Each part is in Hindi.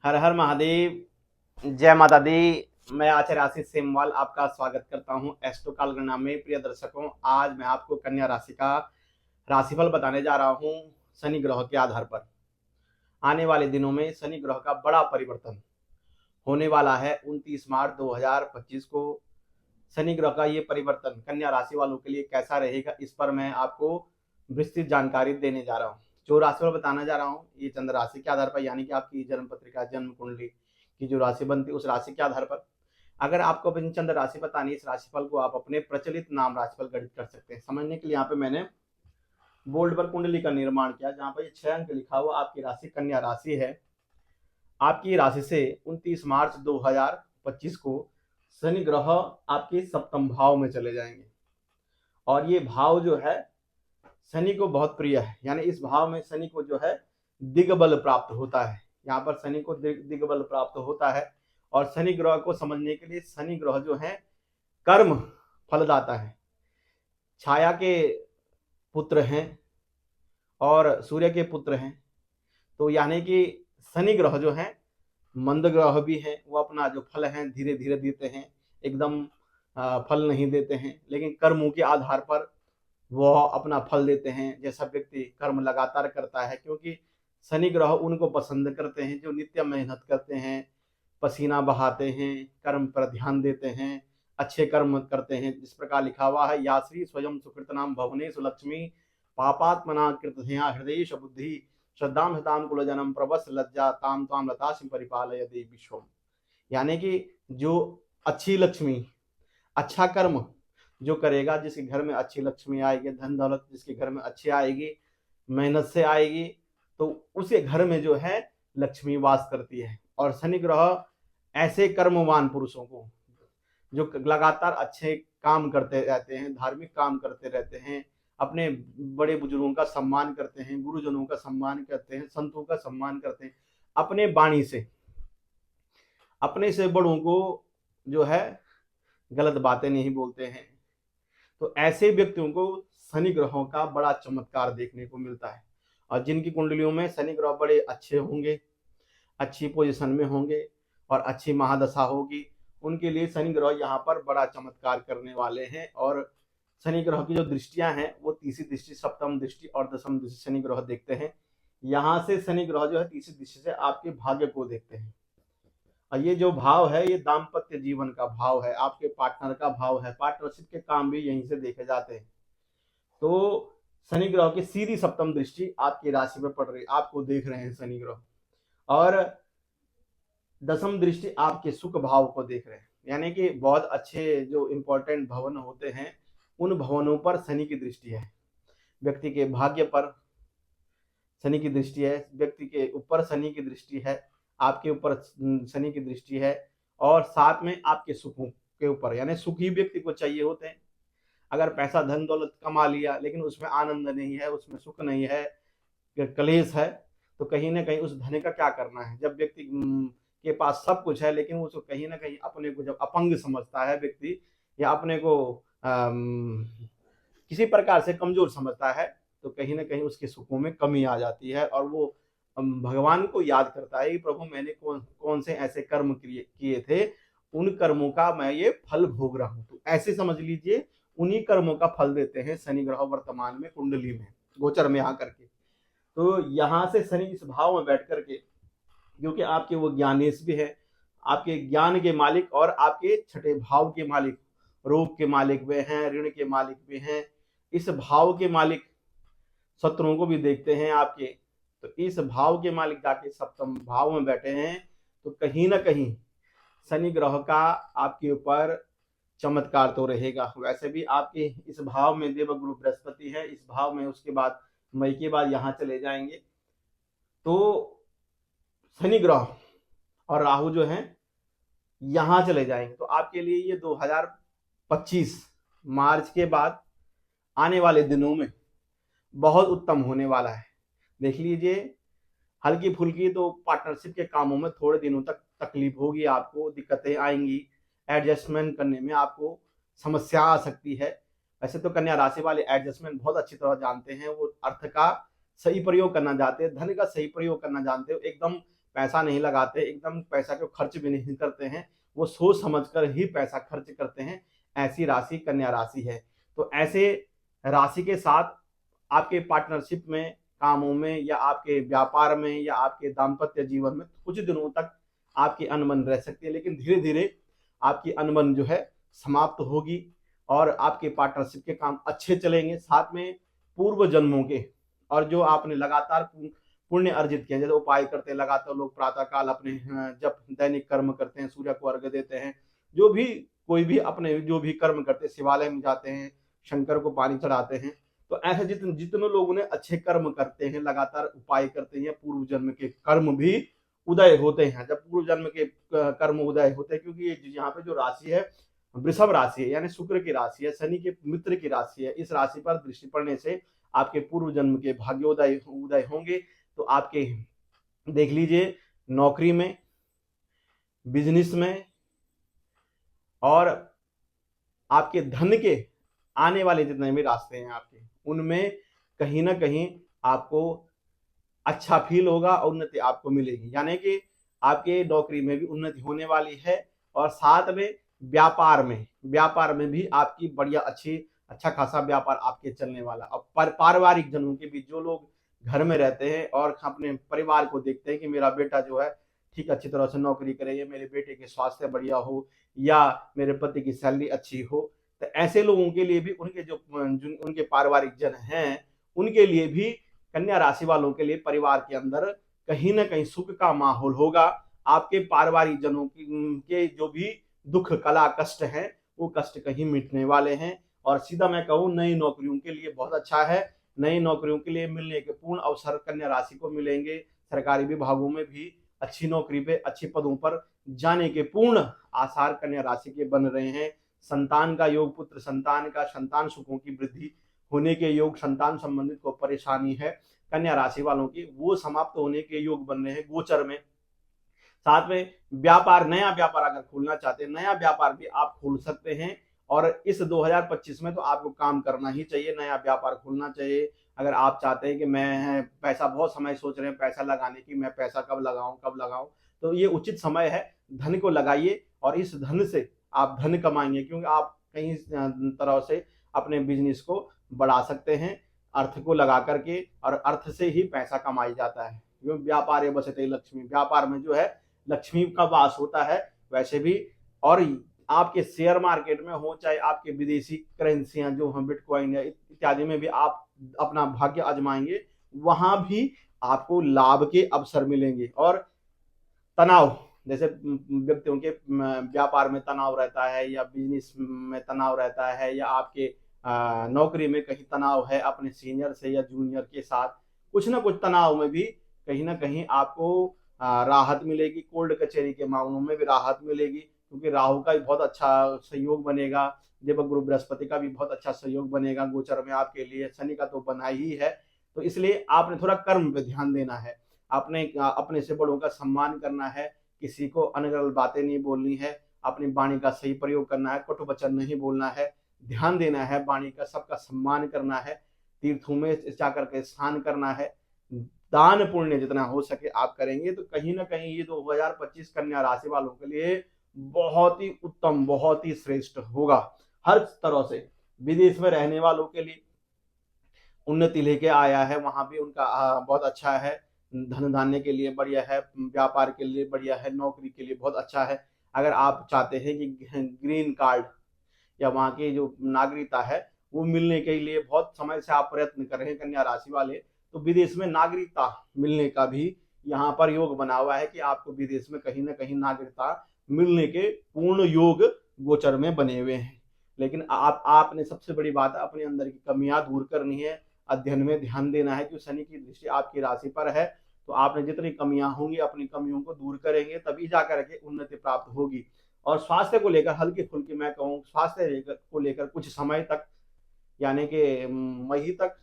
हर हर महादेव, जय माता दी। मैं आचार्य आशीष सेमवाल आपका स्वागत करता हूं एस्ट्रो काल गणना में। प्रिय दर्शकों, आज मैं आपको कन्या राशि का राशिफल बताने जा रहा हूं शनि ग्रह के आधार पर। आने वाले दिनों में शनि ग्रह का बड़ा परिवर्तन होने वाला है। 29 मार्च 2025 को शनि ग्रह का ये परिवर्तन कन्या राशि वालों के लिए कैसा रहेगा, इस पर मैं आपको विस्तृत जानकारी देने जा रहा हूँ। जो राशिफल बताना जा रहा हूँ ये चंद्र राशि के आधार पर, यानी कि आपकी जन्म पत्रिका जन्म कुंडली की जो राशि बनती है उस राशि के आधार पर। अगर आपको अपनी चंद्र राशि बतानी है, इस राशिफल को आप अपने प्रचलित नाम राशिफल गणित कर सकते हैं। समझने के लिए यहाँ पे मैंने बोर्ड पर कुंडली का निर्माण किया, जहाँ पर 6 अंक लिखा हुआ आपकी राशि कन्या राशि है। आपकी राशि से 29 मार्च 2025 को शनि ग्रह आपके सप्तम भाव में चले जाएंगे, और ये भाव जो है शनि को बहुत प्रिय है। यानी इस भाव में शनि को जो है दिग्बल प्राप्त होता है। यहाँ पर शनि को दिग्बल प्राप्त होता है। और शनि ग्रह को समझने के लिए, शनि ग्रह जो है कर्म फलदाता है, छाया के पुत्र हैं और सूर्य के पुत्र हैं। तो यानी कि शनि ग्रह जो है मंद ग्रह भी है, वो अपना जो फल है धीरे धीरे देते हैं, एकदम फल नहीं देते हैं, लेकिन कर्मों के आधार पर वो अपना फल देते हैं। जैसा व्यक्ति कर्म लगातार करता है, क्योंकि शनि ग्रह उनको पसंद करते हैं जो नित्य मेहनत करते हैं, पसीना बहाते हैं, कर्म पर ध्यान देते हैं, अच्छे कर्म करते हैं। जिस प्रकार लिखा हुआ है, या श्री स्वयं सुकृतनाम भवनेषु लक्ष्मी पापात्मना कृतधिया हृदय बुद्धि श्रद्धाम हृदाम कुलजनम प्रवस लज्जा ताम ताम लताशिम परिपालय देवी विश्वम। यानी कि जो अच्छी लक्ष्मी, अच्छा कर्म जो करेगा, जिसके घर में अच्छी लक्ष्मी आएगी, धन दौलत जिसके घर में अच्छी आएगी, मेहनत से आएगी, तो उसे घर में जो है लक्ष्मी वास करती है। और शनि ग्रह ऐसे कर्मवान पुरुषों को जो लगातार अच्छे काम करते रहते हैं, धार्मिक काम करते रहते हैं, अपने बड़े बुजुर्गों का सम्मान करते हैं, गुरुजनों का सम्मान करते हैं, संतों का सम्मान करते हैं, अपने वाणी से अपने से बड़ों को जो है गलत बातें नहीं बोलते हैं। तो ऐसे व्यक्तियों को शनि ग्रहों का बड़ा चमत्कार देखने को मिलता है। और जिनकी कुंडलियों में शनि ग्रह बड़े अच्छे होंगे, अच्छी पोजीशन में होंगे और अच्छी महादशा होगी, उनके लिए शनि ग्रह यहाँ पर बड़ा चमत्कार करने वाले हैं। और शनि ग्रह की जो दृष्टियां हैं वो तीसरी दृष्टि, सप्तम दृष्टि और दशम दृष्टि शनि ग्रह देखते हैं। यहाँ से शनि ग्रह जो है तीसरी दृष्टि से आपके भाग्य को देखते हैं। और ये जो भाव है ये दाम्पत्य जीवन का भाव है, आपके पार्टनर का भाव है, पार्टनरशिप के काम भी यहीं से देखे जाते हैं। तो शनि ग्रह की सीधी सप्तम दृष्टि आपकी राशि पर पड़ रही, आपको देख रहे हैं शनि ग्रह। और दसम दृष्टि आपके सुख भाव को देख रहे हैं। यानी कि बहुत अच्छे जो इंपॉर्टेंट भवन होते हैं उन भवनों पर शनि की दृष्टि है। व्यक्ति के भाग्य पर शनि की दृष्टि है, व्यक्ति के ऊपर शनि की दृष्टि है, आपके ऊपर शनि की दृष्टि है, और साथ में आपके सुखों के ऊपर। यानी सुखी व्यक्ति को चाहिए होते हैं। अगर पैसा धन दौलत कमा लिया लेकिन उसमें आनंद नहीं है, उसमें सुख नहीं है, कलेश है, तो कहीं ना कहीं उस धन का क्या करना है। जब व्यक्ति के पास सब कुछ है लेकिन उसको कहीं ना कहीं अपने को जब अपंग समझता है व्यक्ति, या अपने को किसी प्रकार से कमजोर समझता है, तो कहीं ना कहीं उसके सुखों में कमी आ जाती है। और वो भगवान को याद करता है कि प्रभु मैंने कौन से ऐसे कर्म किए थे, उन कर्मों का मैं ये फल भोग रहा हूं। तो ऐसे समझ लीजिए उन्हीं कर्मों का फल देते हैं शनि ग्रह वर्तमान में कुंडली में गोचर में आकर के। तो यहाँ से शनि इस भाव में बैठ करके, क्योंकि आपके वो ज्ञानेश भी है, आपके ज्ञान के मालिक और आपके छठे भाव के मालिक, रोग के मालिक भी हैं, ऋण के मालिक भी हैं, इस भाव के मालिक शत्रुओं को भी देखते हैं आपके। तो इस भाव के मालिक जाके सप्तम भाव में बैठे हैं, तो कहीं ना कहीं शनि ग्रह का आपके ऊपर चमत्कार तो रहेगा। वैसे भी आपके इस भाव में देवगुरु बृहस्पति है, इस भाव में, उसके बाद मई के बाद यहाँ चले जाएंगे। तो शनि ग्रह और राहु जो है यहाँ चले जाएंगे। तो आपके लिए ये 2025 मार्च के बाद आने वाले दिनों में बहुत उत्तम होने वाला है। देख लीजिए, हल्की फुल्की तो पार्टनरशिप के कामों में थोड़े दिनों तक तकलीफ होगी, आपको दिक्कतें आएंगी, एडजस्टमेंट करने में आपको समस्या आ सकती है। वैसे तो कन्या राशि वाले एडजस्टमेंट बहुत अच्छी तरह जानते हैं, वो अर्थ का सही प्रयोग करना जानते हैं, धन का सही प्रयोग करना जानते हो, एकदम पैसा नहीं लगाते, एकदम पैसा को खर्च भी नहीं करते हैं, वो सोच समझकर ही पैसा खर्च करते हैं, ऐसी राशि कन्या राशि है। तो ऐसे राशि के साथ आपके पार्टनरशिप में, कामों में, या आपके व्यापार में, या आपके दाम्पत्य जीवन में कुछ दिनों तक आपकी अनबन रह सकती है, लेकिन धीरे धीरे आपकी अनबन जो है समाप्त होगी और आपके पार्टनरशिप के काम अच्छे चलेंगे। साथ में पूर्व जन्मों के और जो आपने लगातार पुण्य अर्जित किया, जैसे उपाय करते हैं लगातार लोग, प्रातः काल अपने जब दैनिक कर्म करते हैं, सूर्य को अर्घ्य देते हैं, जो भी कोई भी अपने जो भी कर्म करते हैं, शिवालय में जाते हैं, शंकर को पानी चढ़ाते हैं, तो ऐसे जितने लोगों ने अच्छे कर्म करते हैं, लगातार उपाय करते हैं, पूर्व जन्म के कर्म भी उदय होते हैं। जब पूर्व जन्म के कर्म उदय होते हैं, क्योंकि यहाँ पे जो राशि है वृषभ राशि है, यानी शुक्र की राशि है, शनि के मित्र की राशि है, इस राशि पर दृष्टि पड़ने से आपके पूर्व जन्म के भाग्योदय उदय होंगे। तो आपके देख लीजिए, नौकरी में, बिजनेस में और आपके धन के आने वाले जितने भी रास्ते हैं आपके, उनमें कहीं ना कहीं आपको अच्छा फील होगा और उन्नति आपको मिलेगी, यानी कि आपके नौकरी में भी उन्नति होने वाली है। और साथ में व्यापार में भी आपकी बढ़िया अच्छा खासा व्यापार आपके चलने वाला। अब पारिवारिक जनों के बीच, जो लोग घर में रहते हैं और अपने परिवार को देखते हैं कि मेरा बेटा जो है ठीक अच्छी तरह से नौकरी करे, या मेरे बेटे के स्वास्थ्य बढ़िया हो, या मेरे पति की सैलरी अच्छी हो, तो ऐसे लोगों के लिए भी, उनके जो उनके पारिवारिक जन हैं, उनके लिए भी, कन्या राशि वालों के लिए परिवार के अंदर कहीं ना कहीं सुख का माहौल होगा। आपके पारिवारिक जनों के जो भी दुख कला कष्ट हैं, वो कष्ट कहीं मिटने वाले हैं। और सीधा मैं कहूँ, नई नौकरियों के लिए बहुत अच्छा है। नई नौकरियों के लिए मिलने के पूर्ण अवसर कन्या राशि को मिलेंगे। सरकारी विभागों में भी अच्छी नौकरी पे, अच्छे पदों पर जाने के पूर्ण आसार कन्या राशि के बन रहे हैं। संतान का योग, पुत्र संतान का, संतान सुखों की वृद्धि होने के योग, संतान संबंधित को परेशानी है कन्या राशि वालों की, वो समाप्त होने के योग बन रहे हैं गोचर में। साथ में व्यापार, नया व्यापार अगर खोलना चाहते हैं, नया व्यापार भी आप खोल सकते हैं। और इस 2025 में तो आपको काम करना ही चाहिए, नया व्यापार खोलना चाहिए। अगर आप चाहते हैं कि मैं पैसा, बहुत समय सोच रहे हैं पैसा लगाने की, मैं पैसा कब लगाऊं, तो ये उचित समय है, धन को लगाइए और इस धन से आप धन कमाएंगे, क्योंकि आप कई तरह से अपने बिजनेस को बढ़ा सकते हैं अर्थ को लगा करके, और अर्थ से ही पैसा कमाई जाता है। क्योंकि व्यापार बसते लक्ष्मी, व्यापार में जो है लक्ष्मी का वास होता है। वैसे भी, और आपके शेयर मार्केट में हो, चाहे आपके विदेशी करेंसियां जो हम बिटकॉइन इत्यादि में भी आप अपना भाग्य आजमाएंगे, वहां भी आपको लाभ के अवसर मिलेंगे। और तनाव, जैसे व्यक्तियों के व्यापार में तनाव रहता है, या बिजनेस में तनाव रहता है, या आपके नौकरी में कहीं तनाव है अपने सीनियर से या जूनियर के साथ, कुछ ना कुछ तनाव में भी कहीं ना कहीं आपको राहत मिलेगी। कोर्ट कचहरी के मामलों में भी राहत मिलेगी, क्योंकि राहु का भी बहुत अच्छा सहयोग बनेगा, देवगुरु बृहस्पति का भी बहुत अच्छा सहयोग बनेगा गोचर में आपके लिए, शनि का तो बना ही है। तो इसलिए आपने थोड़ा कर्म पे ध्यान देना है, अपने से बड़ों का सम्मान करना है, किसी को अनर्गल बातें नहीं बोलनी है, अपनी वाणी का सही प्रयोग करना है, कटु वचन नहीं बोलना है, ध्यान देना है वाणी का, सबका सम्मान करना है, तीर्थों में जाकर के स्नान करना है, दान पुण्य जितना हो सके आप करेंगे, तो कहीं ना कहीं ये 2025 कन्या राशि वालों के लिए बहुत ही उत्तम, बहुत ही श्रेष्ठ होगा हर तरह से। विदेश में रहने वालों के लिए उन्नति लेके आया है, वहां भी उनका बहुत अच्छा है, धन धान्य के लिए बढ़िया है, व्यापार के लिए बढ़िया है, नौकरी के लिए बहुत अच्छा है। अगर आप चाहते हैं कि ग्रीन कार्ड या वहाँ की जो नागरिकता है वो मिलने के लिए बहुत समय से आप प्रयत्न कर रहे हैं कन्या राशि वाले, तो विदेश में नागरिकता मिलने का भी यहाँ पर योग बना हुआ है कि आपको विदेश में कहीं ना कहीं नागरिकता मिलने के पूर्ण योग गोचर में बने हुए हैं। लेकिन आपने सबसे बड़ी बात है, अपने अंदर की कमियां दूर करनी है, अध्ययन में ध्यान देना है, क्योंकि शनि की दृष्टि आपकी राशि पर है। तो आपने जितनी कमियां होंगी अपनी कमियों को दूर करेंगे, तभी जाकर के उन्नति प्राप्त होगी। और स्वास्थ्य को लेकर हल्की फुल्की, मैं कहूँ स्वास्थ्य को लेकर कुछ समय तक, यानी कि मई तक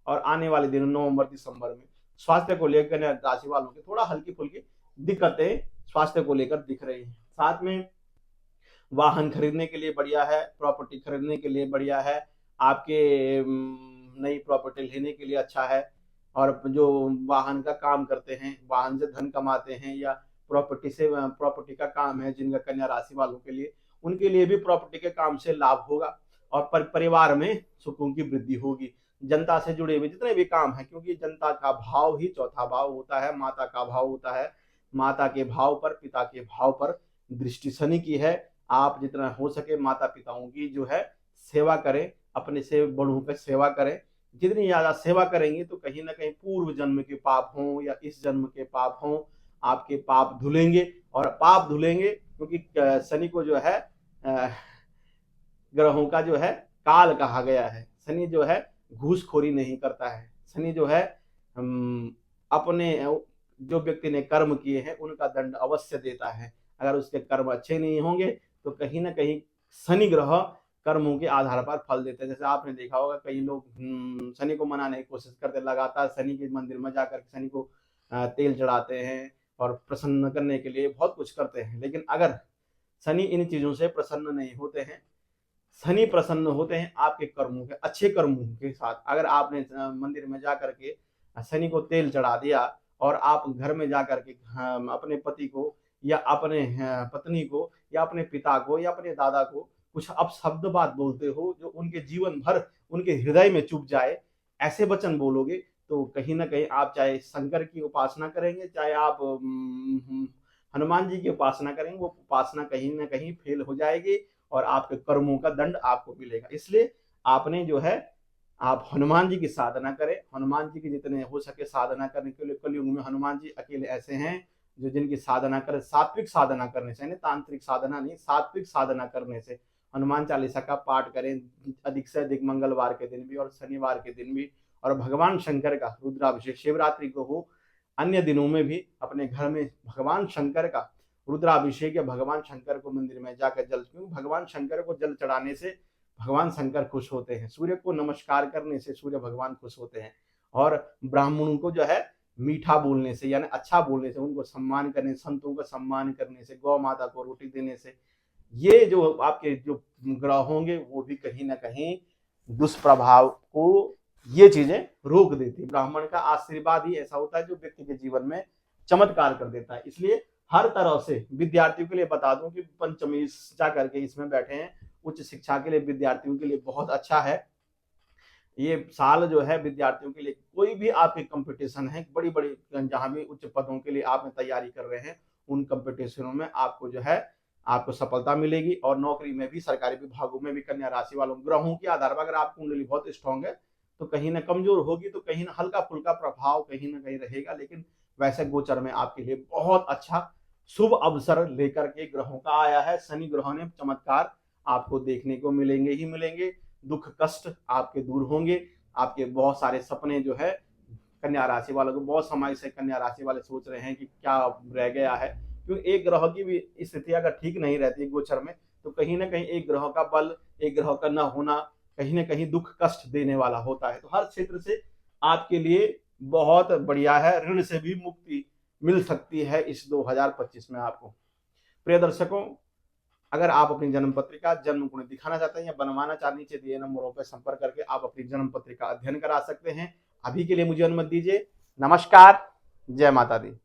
और आने वाले दिनों नवंबर दिसंबर में स्वास्थ्य को लेकर राशि वालों की थोड़ा हल्की फुल्की दिक्कतें स्वास्थ्य को लेकर दिख रही हैं। साथ में वाहन खरीदने के लिए बढ़िया है, प्रॉपर्टी खरीदने के लिए बढ़िया है, आपके नई प्रॉपर्टी लेने के लिए अच्छा है, और जो वाहन का काम करते हैं, वाहन से धन कमाते हैं, या प्रॉपर्टी का काम है जिनका कन्या राशि वालों के लिए, उनके लिए भी प्रॉपर्टी के काम से लाभ होगा और परिवार में सुखों की वृद्धि होगी। जनता से जुड़े हुए जितने भी काम है, क्योंकि जनता का भाव ही चौथा भाव होता है, माता का भाव होता है, माता के भाव पर, पिता के भाव पर दृष्टि शनि की है। आप जितना हो सके माता पिताओं की जो है सेवा करें, अपने से बड़ों की सेवा करें। जितनी ज्यादा सेवा करेंगे तो कहीं ना कहीं पूर्व जन्म के पाप हों या इस जन्म के पाप हों, आपके पाप धुलेंगे। और पाप धुलेंगे क्योंकि शनि को जो है ग्रहों का जो है काल कहा गया है। शनि जो है घूसखोरी नहीं करता है। शनि जो है अपने जो व्यक्ति ने कर्म किए हैं उनका दंड अवश्य देता है। अगर उसके कर्म अच्छे नहीं होंगे तो कहीं ना कहीं शनि ग्रह कर्मों के आधार पर फल देते हैं। जैसे आपने देखा होगा कई लोग शनि को मनाने की कोशिश करते, लगातार शनि के मंदिर में जाकर शनि को तेल चढ़ाते हैं और प्रसन्न करने के लिए बहुत कुछ करते हैं। लेकिन अगर शनि इन चीजों से प्रसन्न नहीं होते हैं, शनि प्रसन्न होते हैं आपके कर्मों के, अच्छे कर्मों के साथ। अगर आपने मंदिर में जाकर के शनि को तेल चढ़ा दिया और आप घर में जाकर के अपने पति को या अपने पत्नी को या अपने पिता को या अपने दादा को कुछ अपशब्द बात बोलते हो जो उनके जीवन भर उनके हृदय में चुभ जाए, ऐसे वचन बोलोगे, तो कहीं ना कहीं आप चाहे शंकर की उपासना करेंगे, चाहे आप हनुमान जी की उपासना करेंगे, वो उपासना कहीं ना कहीं फेल हो जाएगी और आपके कर्मों का दंड आपको मिलेगा। इसलिए आपने जो है आप हनुमान जी की साधना करें। हनुमान जी की जितने हो सके साधना करने के लिए, कलयुग में हनुमान जी अकेले ऐसे हैं जो जिनकी साधना करें, सात्विक साधना करने से, तांत्रिक साधना नहीं, सात्विक साधना करने से। हनुमान चालीसा का पाठ करें अधिक से अधिक, मंगलवार के दिन भी और शनिवार के दिन भी। और भगवान शंकर का रुद्राभिषेक शिवरात्रि को हो, अन्य दिनों में भी अपने घर में भगवान शंकर का रुद्राभिषेक या भगवान शंकर को मंदिर में जाकर जल, क्योंकि भगवान शंकर को जल चढ़ाने से भगवान शंकर खुश होते हैं। सूर्य को नमस्कार करने से सूर्य भगवान खुश होते हैं। और ब्राह्मणों को जो है मीठा बोलने से, यानी अच्छा बोलने से, उनको सम्मान करने, संतों का सम्मान करने से, गौ माता को रोटी देने से, ये जो आपके जो ग्रह होंगे वो भी कहीं ना कहीं दुष्प्रभाव को ये चीजें रोक देती है। ब्राह्मण का आशीर्वाद ही ऐसा होता है जो व्यक्ति के जीवन में चमत्कार कर देता है। इसलिए हर तरह से विद्यार्थियों के लिए बता दूं कि पंचमी जा करके इसमें बैठे हैं, उच्च शिक्षा के लिए विद्यार्थियों के लिए बहुत अच्छा है। ये साल जो है विद्यार्थियों के लिए, कोई भी आपके कंपटीशन है, बड़ी बड़ी जहां भी उच्च पदों के लिए आप तैयारी कर रहे हैं, उन कंपटीशनों में आपको जो है आपको सफलता मिलेगी। और नौकरी में भी, सरकारी विभागों में भी कन्या राशि वालों ग्रहों के आधार पर अगर आपकी कुंडली बहुत स्ट्रांग है तो कहीं ना कमजोर होगी, तो कहीं ना हल्का फुल्का प्रभाव कहीं ना कहीं रहेगा। लेकिन वैसे गोचर में आपके लिए बहुत अच्छा शुभ अवसर लेकर के ग्रहों का आया है। शनि ग्रहों ने चमत्कार आपको देखने को मिलेंगे ही मिलेंगे। दुख कष्ट आपके दूर होंगे। आपके बहुत सारे सपने जो है कन्या राशि वालों को, बहुत समय से कन्या राशि वाले सोच रहे हैं कि क्या रह गया है, क्योंकि एक ग्रह की भी स्थिति अगर ठीक नहीं रहती गोचर में तो कहीं ना कहीं एक ग्रह का बल, एक ग्रह का न होना कहीं ना कहीं दुख कष्ट देने वाला होता है। तो हर क्षेत्र से आपके लिए बहुत बढ़िया है। ऋण से भी मुक्ति मिल सकती है इस 2025 में आपको। प्रिय दर्शकों, अगर आप अपनी जन्म पत्रिका, जन्म कुंडली दिखाना चाहते हैं या बनवाना चाहते हैं, नीचे दिए नंबरों पर संपर्क करके आप अपनी जन्म पत्रिका अध्ययन करा सकते हैं। अभी के लिए मुझे अनुमति दीजिए। नमस्कार, जय माता दी।